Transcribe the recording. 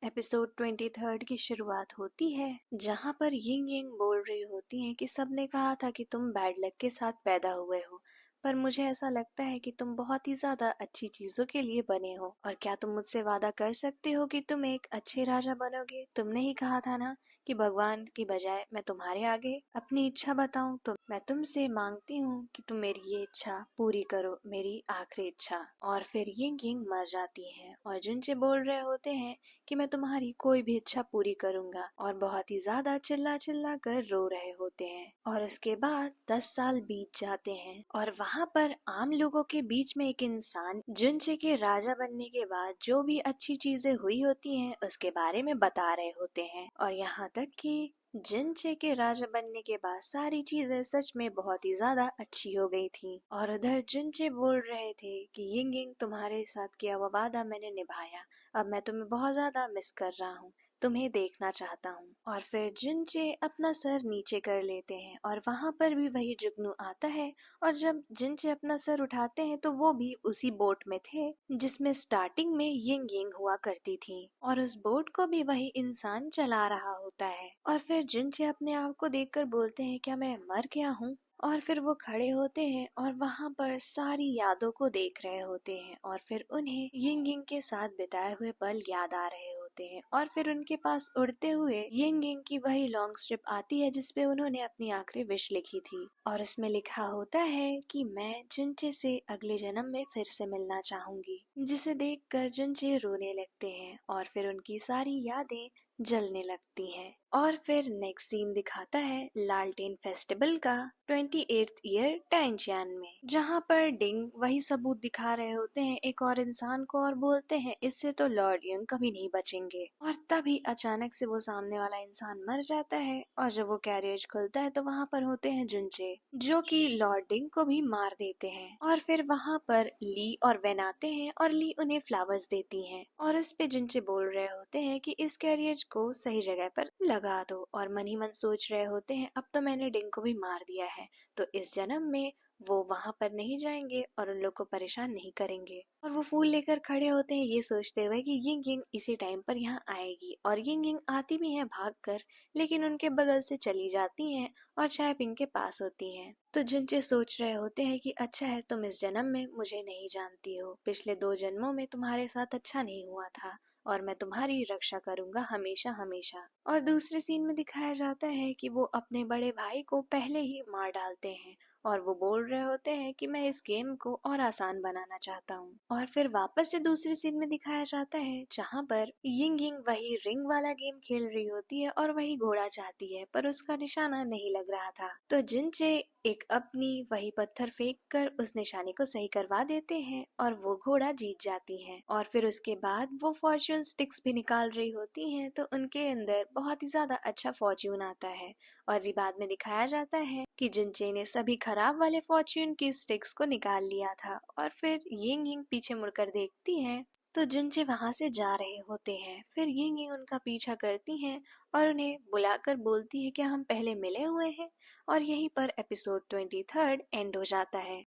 Episode 23 की शुरुआत होती है जहां पर यिंग यिंग बोल रही होती हैं कि सबने कहा था कि तुम बैड लक के साथ पैदा हुए हो, पर मुझे ऐसा लगता है कि तुम बहुत ही ज्यादा अच्छी चीजों के लिए बने हो। और क्या तुम मुझसे वादा कर सकते हो कि तुम एक अच्छे राजा बनोगे? तुमने ही कहा था ना कि भगवान की बजाय मैं तुम्हारे आगे अपनी इच्छा बताऊं, तो मैं तुमसे मांगती हूँ कि तुम मेरी ये इच्छा पूरी करो, मेरी आखिरी इच्छा। और फिर यिंग यिंग मर जाती है और जुनचे बोल रहे होते हैं कि मैं तुम्हारी कोई भी इच्छा पूरी करूंगा, और बहुत ही ज्यादा चिल्ला चिल्ला कर रो रहे होते हैं। और उसके बाद 10 साल बीत जाते हैं और वहाँ पर आम लोगों के बीच में एक इंसान जुनचे के राजा बनने के बाद जो भी अच्छी चीजें हुई होती हैं उसके बारे में बता रहे होते हैं। और यहाँ तक कि जिनचे के राजा बनने के बाद सारी चीजें सच में बहुत ही ज्यादा अच्छी हो गई थी। और उधर जिनचे बोल रहे थे कि यिंग यिंग तुम्हारे साथ किया हुआ वादा मैंने निभाया, अब मैं तुम्हें बहुत ज्यादा मिस कर रहा हूँ, तुम्हें देखना चाहता हूँ। और फिर जिनचे अपना सर नीचे कर लेते हैं और वहां पर भी वही जुगनू आता है। और जब जिनचे अपना सर उठाते हैं तो वो भी उसी बोट में थे जिसमें स्टार्टिंग में यिंग यिंग हुआ करती थी, और उस बोट को भी वही इंसान चला रहा होता है। और फिर जिनचे अपने आप को देखकर बोलते हैं क्या मैं मर गया हूँ? और फिर वो खड़े होते हैं और वहां पर सारी यादों को देख रहे होते हैं, और फिर उन्हें यिंग यिंग के साथ बिताए हुए पल याद आ रहे होते हैं। और फिर उनके पास उड़ते हुए यिंग यिंग की वही लॉन्ग स्ट्रिप आती है जिसपे उन्होंने अपनी आखिरी विश लिखी थी, और उसमें लिखा होता है कि मैं जुनचे से अगले जन्म में फिर से मिलना चाहूंगी, जिसे देखकर जुनचे रोने लगते हैं और फिर उनकी सारी यादें जलने लगती हैं। और फिर नेक्स्ट सीन दिखाता है लालटेन फेस्टिवल का 28th ईयर टैंजियान में, जहाँ पर डिंग वही सबूत दिखा रहे होते हैं एक और इंसान को और बोलते हैं इससे तो लॉर्ड यंग कभी नहीं बचेंगे। और तभी अचानक से वो सामने वाला इंसान मर जाता है, और जब वो कैरियज खुलता है तो वहाँ पर होते हैं जुनचे जो कि लॉर्ड डिंग को भी मार देते हैं। और फिर वहाँ पर ली और वेन आते हैं और ली उन्हें फ्लावर्स देती हैं, और उस पे जुनचे बोल रहे होते हैं कि इस कैरियज को सही जगह पर लगा दो। और मन ही मन सोच रहे होते हैं अब तो मैंने डिंग को भी मार दिया है, तो इस जन्म में वो वहां पर नहीं जाएंगे और उन लोग को परेशान नहीं करेंगे। और वो फूल लेकर खड़े होते हैं ये सोचते हुए कि यिंग यिंग इसी टाइम पर यहाँ आएगी, और यिंग यिंग आती भी है भाग कर, लेकिन उनके बगल से चली जाती हैं और चाय पिंग के पास होती हैं। तो जुनचे सोच रहे होते हैं कि अच्छा है तुम इस जन्म में मुझे नहीं जानती हो, पिछले 2 जन्मों में तुम्हारे साथ अच्छा नहीं हुआ था, और मैं तुम्हारी रक्षा करूंगा हमेशा हमेशा। और दूसरे सीन में दिखाया जाता है कि वो अपने बड़े भाई को पहले ही मार डालते हैं, और वो बोल रहे होते हैं कि मैं इस गेम को और आसान बनाना चाहता हूँ। और फिर वापस से दूसरे सीन में दिखाया जाता है जहाँ पर यिंग यिंग वही रिंग वाला गेम खेल रही होती है और वही घोड़ा चाहती है, पर उसका निशाना नहीं लग रहा था। तो जिनचे एक अपनी वही पत्थर फेंक कर उस निशाने को सही करवा देते हैं और वो घोड़ा जीत जाती है। और फिर उसके बाद वो फॉर्च्यून स्टिक्स भी निकाल रही होती हैं, तो उनके अंदर बहुत ही ज्यादा अच्छा फॉर्च्यून आता है। और ये बाद में दिखाया जाता है कि जिनचे ने सभी खराब वाले फॉर्च्यून की स्टिक्स को निकाल लिया था। और फिर यिंग यिंग पीछे मुड़कर देखती है तो जिनचे वहां से जा रहे होते हैं। फिर यिंग यिंग उनका पीछा करती हैं और उन्हें बुलाकर बोलती है कि हम पहले मिले हुए हैं। और यहीं पर एपिसोड 23 एंड हो जाता है।